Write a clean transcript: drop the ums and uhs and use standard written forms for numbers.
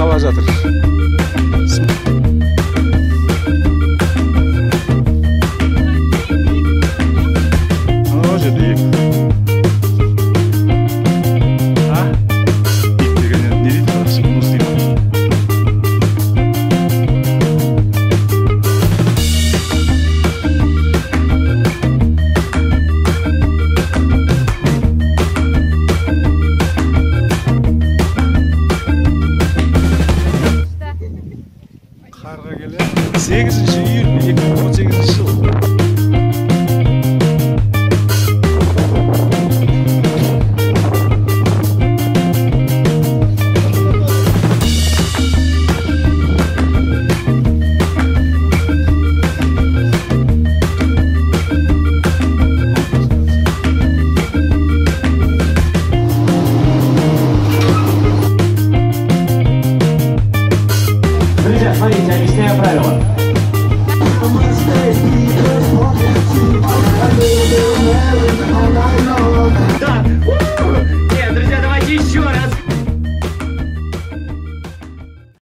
қала жатыр. О, жерде ек. Ек дегеннен не дейді қарақшы, мұз дейді. Қарға келе 8 июль 2018 жыл. Друзья, смотрите, объясняю правила.